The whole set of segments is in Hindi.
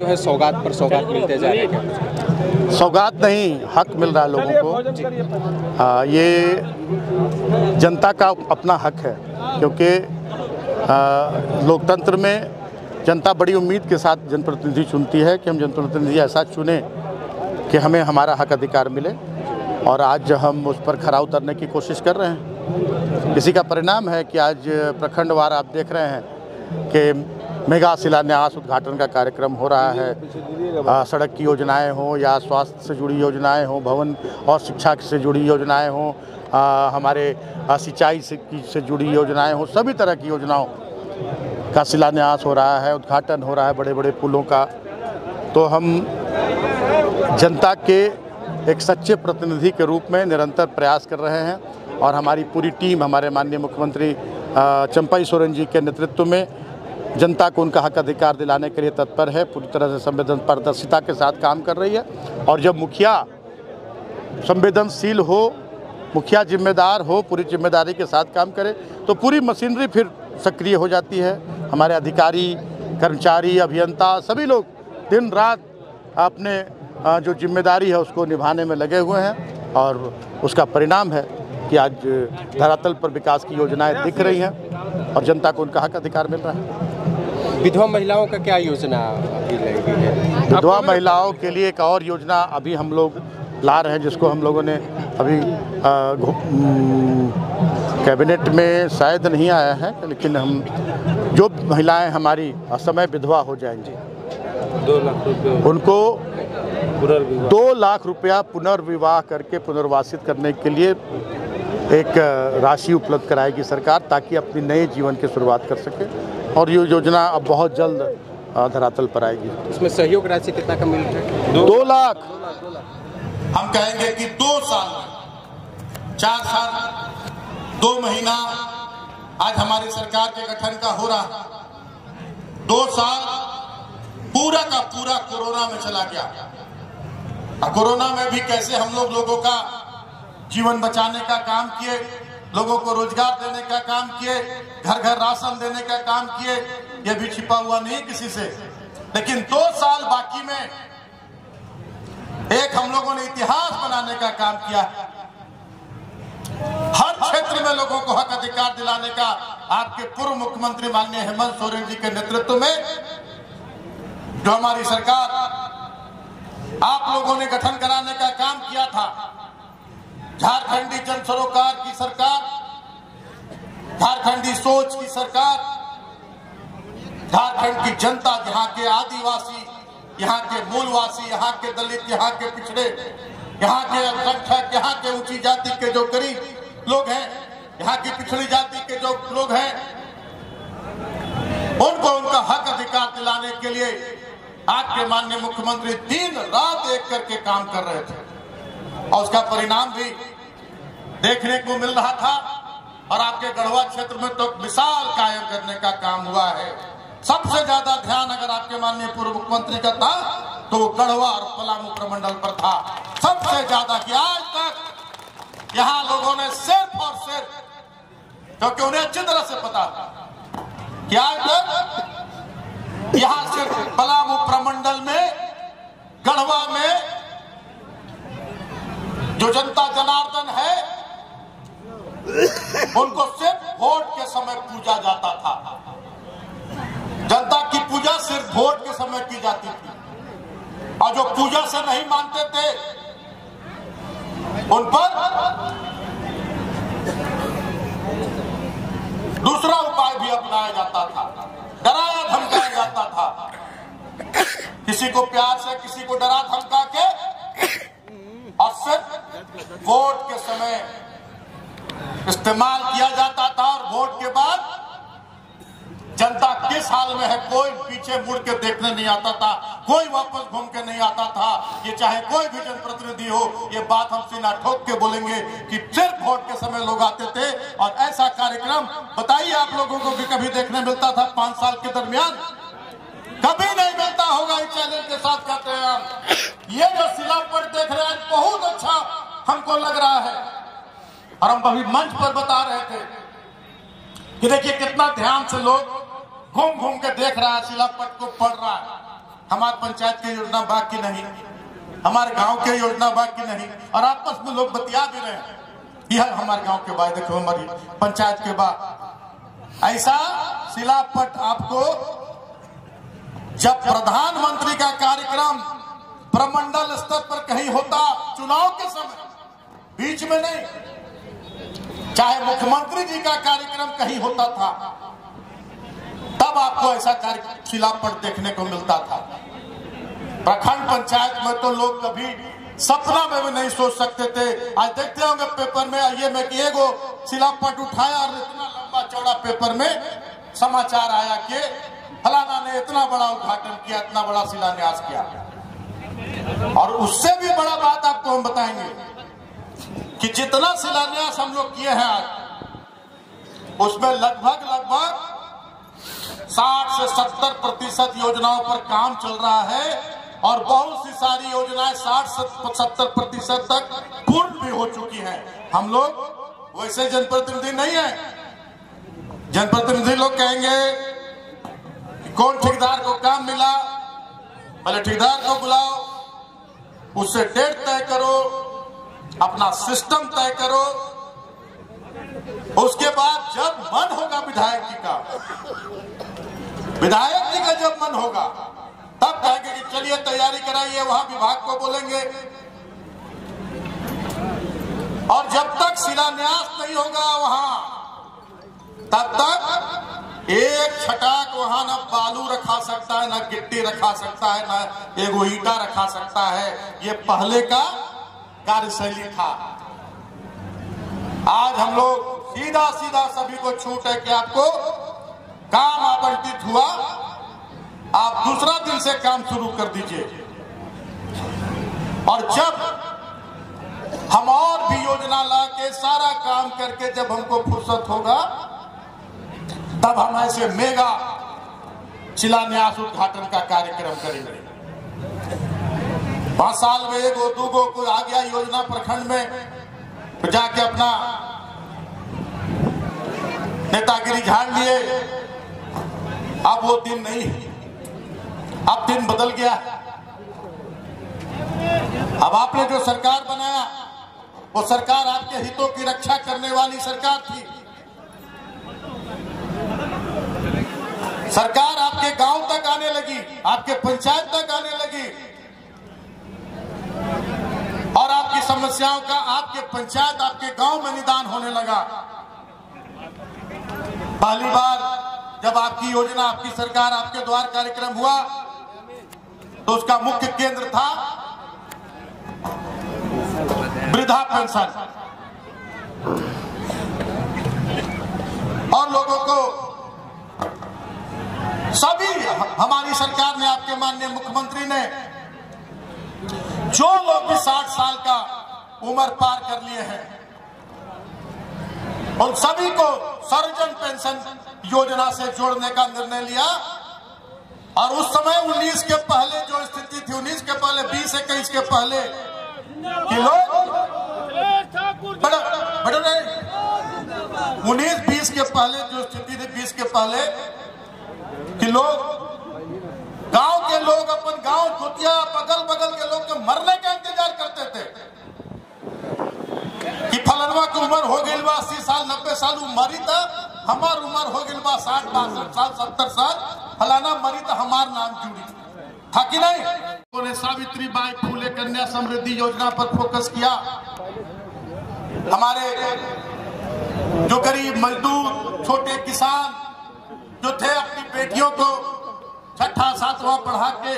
जो है सौगात पर सौगात मिलते जा रहे हैं। सौगात नहीं, हक मिल रहा है लोगों को। ये जनता का अपना हक है, क्योंकि लोकतंत्र में जनता बड़ी उम्मीद के साथ जनप्रतिनिधि चुनती है कि हम जनप्रतिनिधि ऐसा चुने कि हमें हमारा हक अधिकार मिले, और आज हम उस पर खरा उतरने की कोशिश कर रहे हैं। इसी का परिणाम है कि आज प्रखंडवार आप देख रहे हैं कि मेगा शिलान्यास उद्घाटन का कार्यक्रम हो रहा है। सड़क की योजनाएं हों या स्वास्थ्य से जुड़ी योजनाएं हों, भवन और शिक्षा से जुड़ी योजनाएं हों, हमारे सिंचाई से जुड़ी योजनाएं हों, सभी तरह की योजनाओं का शिलान्यास हो रहा है, उद्घाटन हो रहा है बड़े बड़े पुलों का। तो हम जनता के एक सच्चे प्रतिनिधि के रूप में निरंतर प्रयास कर रहे हैं, और हमारी पूरी टीम हमारे माननीय मुख्यमंत्री चंपई सोरेन जी के नेतृत्व में जनता को उनका हक अधिकार दिलाने के लिए तत्पर है। पूरी तरह से संवेदन पारदर्शिता के साथ काम कर रही है, और जब मुखिया संवेदनशील हो, मुखिया जिम्मेदार हो, पूरी जिम्मेदारी के साथ काम करे, तो पूरी मशीनरी फिर सक्रिय हो जाती है। हमारे अधिकारी, कर्मचारी, अभियंता सभी लोग दिन रात अपने जो जिम्मेदारी है उसको निभाने में लगे हुए हैं, और उसका परिणाम है कि आज धरातल पर विकास की योजनाएं दिख रही हैं और जनता को उनका हक अधिकार मिल रहा है। विधवा महिलाओं का क्या योजना अभी लगी है? विधवा महिलाओं के लिए एक और योजना अभी हम लोग ला रहे हैं, जिसको हम लोगों ने अभी कैबिनेट में शायद नहीं आया है, लेकिन हम जो महिलाएं हमारी असमय विधवा हो जाएंगी 2 लाख रुपये उनको 2 लाख रुपया पुनर्विवाह करके पुनर्वासित करने के लिए एक राशि उपलब्ध कराएगी सरकार, ताकि अपनी नए जीवन की शुरुआत कर सके, और ये योजना अब बहुत जल्द धरातल पर आएगी। इसमें सहयोग राशि कितना का मिल रहा है? 2 लाख। हम कहेंगे कि 2 साल में 4 साल 2 महीना आज हमारी सरकार के गठन का हो रहा, 2 साल पूरा का पूरा कोरोना में चला गया। कोरोना में भी कैसे हम लोगों का जीवन बचाने का काम किए, लोगों को रोजगार देने का काम किए, घर घर राशन देने का काम किए, ये भी छिपा हुआ नहीं किसी से। लेकिन 2 साल बाकी में एक हम लोगों ने इतिहास बनाने का काम किया। हर क्षेत्र में लोगों को हक अधिकार दिलाने का आपके पूर्व मुख्यमंत्री माननीय हेमंत सोरेन जी के नेतृत्व में जो हमारी सरकार आप लोगों ने गठन कराने का काम किया था। झारखंडी जन सरोकार की सरकार, झारखंडी सोच की सरकार, झारखंड की जनता, यहाँ के आदिवासी, यहाँ के मूलवासी, यहाँ के दलित, यहाँ के पिछड़े, यहाँ के अल्पसंख्यक, यहाँ के ऊंची जाति के जो गरीब लोग हैं, यहाँ की पिछड़ी जाति के जो लोग हैं, उनको उनका हक अधिकार दिलाने के लिए आपके माननीय मुख्यमंत्री दिन रात एक करके काम कर रहे थे, और उसका परिणाम भी देखने को मिल रहा था। और आपके गढ़वा क्षेत्र में तो मिसाल कायम करने का काम हुआ है। सबसे ज्यादा ध्यान अगर आपके माननीय पूर्व मुख्यमंत्री का था तो वो गढ़वा और पलामू प्रमंडल पर था सबसे ज्यादा, कि आज तक यहाँ लोगों ने सिर्फ और सिर्फ, क्योंकि उन्हें अच्छी तरह से पता था कि आज तक यहाँ सिर्फ पलामू प्रमंडल में, गढ़वा में जो जनता जनार्दन है उनको सिर्फ वोट के समय पूजा जाता था। जनता की पूजा सिर्फ वोट के समय की जाती थी, और जो पूजा से नहीं मानते थे उन पर दूसरा उपाय भी अपनाया जाता था, डराया धमकाया जाता था। किसी को प्यार से, किसी को डरा धमका के, और सिर्फ वोट के समय इस्तेमाल किया जाता था। और वोट के बाद जनता किस हाल में है कोई पीछे मुड़ के देखने नहीं आता था, कोई वापस घूम के नहीं आता था। ये चाहे कोई भी जनप्रतिनिधि हो, ये बात हम सीना ठोक के बोलेंगे कि सिर्फ वोट के समय लोग आते थे। और ऐसा कार्यक्रम बताइए आप लोगों को भी कभी देखने मिलता था 5 साल के दरमियान? कभी नहीं मिलता होगा। इस चैनल के साथ कहते हैं हम, ये जो शिलापट देख रहे हैं बहुत अच्छा हमको लग रहा है, और हम अभी मंच पर बता रहे थे कि देखिए कितना ध्यान से लोग घूम घूम के देख रहा है, शिलापट को पढ़ रहा है। हमारे पंचायत की योजना बाकी नहीं, हमारे गांव की योजना बाकी नहीं, और आपस में लोग बतिया भी रहे हैं यह हमारे गांव के बाद, देखो हमारी पंचायत के बाद। ऐसा शिलापट आपको जब प्रधानमंत्री का कार्यक्रम प्रमंडल स्तर पर कहीं होता, चुनाव के समय, बीच में नहीं, चाहे मुख्यमंत्री जी का कार्यक्रम कहीं होता था, तब आपको ऐसा शिलापट देखने को मिलता था। प्रखंड पंचायत में तो लोग कभी सपना में भी नहीं सोच सकते थे। आज देखते होंगे पेपर में, ये में कि एगो शिलापट उठाया और इतना लंबा चौड़ा पेपर में समाचार आया कि फलाना ने इतना बड़ा उद्घाटन किया, इतना बड़ा शिलान्यास किया। और उससे भी बड़ा बात आपको हम बताएंगे कि जितना शिलान्यास हम लोग किए हैं आज, उसमें लगभग 60 से 70% योजनाओं पर काम चल रहा है, और बहुत सी सारी योजनाएं 60 से 70% तक पूर्ण भी हो चुकी हैं। हम लोग वैसे जनप्रतिनिधि नहीं है। जनप्रतिनिधि लोग कहेंगे कि कौन ठेकेदार को काम मिला, पहले ठेकेदार को बुलाओ, उससे डेट तय करो, अपना सिस्टम तय करो, उसके बाद जब मन होगा विधायक जी का जब मन होगा तब कहेंगे कि चलिए तैयारी कराइए, वहां विभाग को बोलेंगे। और जब तक शिलान्यास नहीं होगा वहां, तब तक एक छटाक वहां न बालू रखा सकता है, न गिट्टी रखा सकता है, न एगो ईटा रखा सकता है। ये पहले का कार्यशैली था। आज हम लोग सीधा सभी को छूट है कि आपको काम आवंटित हुआ, आप दूसरा दिन से काम शुरू कर दीजिए। और जब हम और भी योजना ला के सारा काम करके जब हमको फुर्सत होगा, तब हम ऐसे मेगा शिलान्यास उद्घाटन का कार्यक्रम करेंगे। 5 साल में एगो दूगो कोई आ गया योजना प्रखंड में, तो जाके अपना नेतागिरी झाड़ लिए। अब वो दिन नहीं, अब दिन बदल गया। अब आपने जो सरकार बनाया, वो सरकार आपके हितों की रक्षा करने वाली सरकार थी। सरकार आपके गांव तक आने लगी, आपके पंचायत तक आने लगी, और आपकी समस्याओं का आपके पंचायत, आपके गांव में निदान होने लगा। पहली बार जब आपकी योजना, आपकी सरकार, आपके द्वार कार्यक्रम हुआ, तो उसका मुख्य केंद्र था वृद्धा पेंशन। और लोगों को सभी, हमारी सरकार ने, आपके माननीय मुख्यमंत्री ने, जो लोग भी 60 साल का उम्र पार कर लिए हैं, उन सभी को सर्वजन पेंशन योजना से जोड़ने का निर्णय लिया। और उस समय 19 के पहले जो स्थिति थी, 19 के पहले, 20-21 के पहले कि लोग 19-20 के पहले जो स्थिति थी, 20 के पहले कि लोग, गांव के लोग, अपन गांव खुतिया बगल के लोग तो मरने का इंतजार करते थे कि फलनवा की उम्र हो गई बा 80 साल 90 साल मरी था, हमार उम्र हो गई बा 60 62 साल 70 साल, फलाना मरी तो हमार नाम जुड़ी था कि नहीं। उन्होंने सावित्री बाई फूले कन्या समृद्धि योजना पर फोकस किया। हमारे जो गरीब मजदूर, छोटे किसान जो थे, अपनी बेटियों को 6ठा 7वां पढ़ा के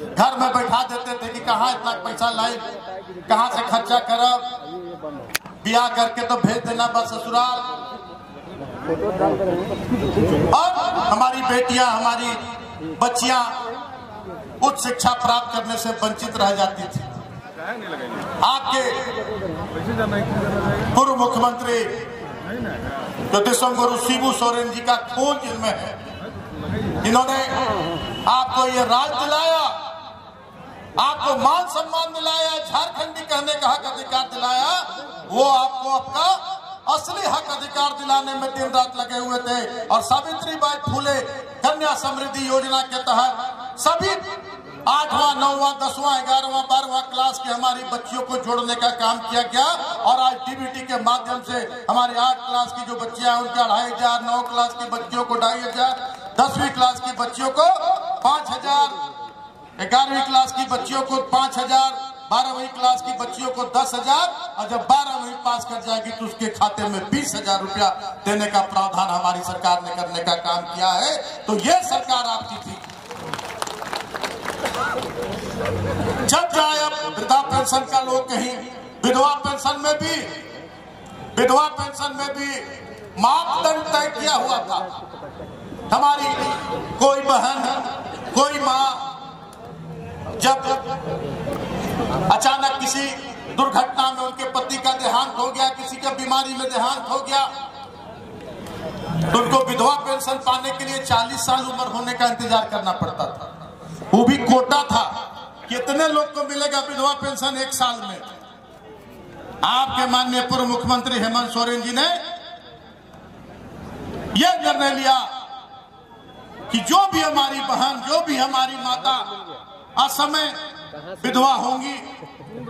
घर में बैठा देते थे कि कहाँ इतना पैसा लाई, कहाँ से खर्चा करब, ब्याह करके तो भेज देना बस ससुराल। और हमारी बेटियां, हमारी बच्चियां उच्च शिक्षा प्राप्त करने से वंचित रह जाती थी। आपके पूर्व मुख्यमंत्री जो दिसंबर शिबू सोरेन जी का खून जिनमें है, इन्होंने आपको ये राज दिलाया, आपको मान सम्मान दिलाया, झारखंडी कहने का हक अधिकार दिलाया। वो आपको आपका असली हक अधिकार दिलाने में दिन रात लगे हुए थे। और सावित्री बाई फूले कन्या समृद्धि योजना के तहत सभी 8वां 9वां 10वां 11वां 12वां क्लास के हमारी बच्चियों को जोड़ने का काम किया गया। और आज डीबीटी के माध्यम से हमारे 8 क्लास की जो बच्चियां हैं उनका 2500, 9 क्लास की बच्चियों को 2500, 10वीं क्लास की बच्चियों को 5000, 11वीं क्लास की बच्चियों को 5000, 12वीं क्लास की बच्चियों को 10,000 और जब 12वीं पास कर जाएगी तो उसके खाते में 20,000 रुपया देने का प्रावधान हमारी सरकार ने करने का काम किया है। तो ये सरकार आपकी थी। जब जाए अब वृद्धा पेंशन का लोग कहीं, विधवा पेंशन में भी मापदंड तय किया हुआ था। हमारी कोई बहन, कोई माँ जब अचानक किसी दुर्घटना में उनके पति का देहांत हो गया, किसी का बीमारी में देहांत हो गया, तो उनको विधवा पेंशन पाने के लिए 40 साल उम्र होने का इंतजार करना पड़ता था। वो भी कोटा था, कितने लोग को मिलेगा विधवा पेंशन 1 साल में। आपके माननीय पूर्व मुख्यमंत्री हेमंत सोरेन जी ने यह निर्णय लिया कि जो भी हमारी बहन, जो भी हमारी माता असमय विधवा होंगी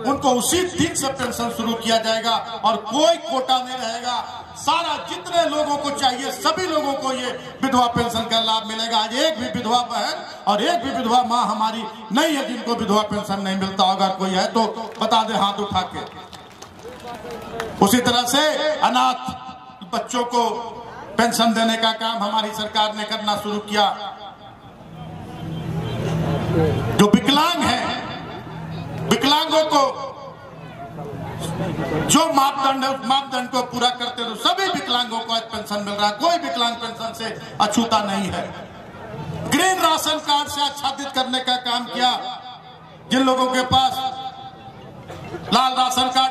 उनको उसी दिन से पेंशन शुरू किया जाएगा और कोई कोटा नहीं रहेगा। सारा जितने लोगों को चाहिए सभी लोगों को ये विधवा पेंशन का लाभ मिलेगा। आज एक भी विधवा बहन और एक भी विधवा माँ हमारी नहीं है जिनको विधवा पेंशन नहीं मिलता। अगर कोई है तो बता दे हाथ उठा के। उसी तरह से अनाथ बच्चों को पेंशन देने का काम हमारी सरकार ने करना शुरू किया। जो विकलांग हैं, विकलांगों को जो मापदंड है उस मापदंड को पूरा करते तो सभी विकलांगों को आज पेंशन मिल रहा है। कोई विकलांग पेंशन से अछूता नहीं है। ग्रीन राशन कार्ड से आच्छादित करने का काम किया। जिन लोगों के पास लाल राशन कार्ड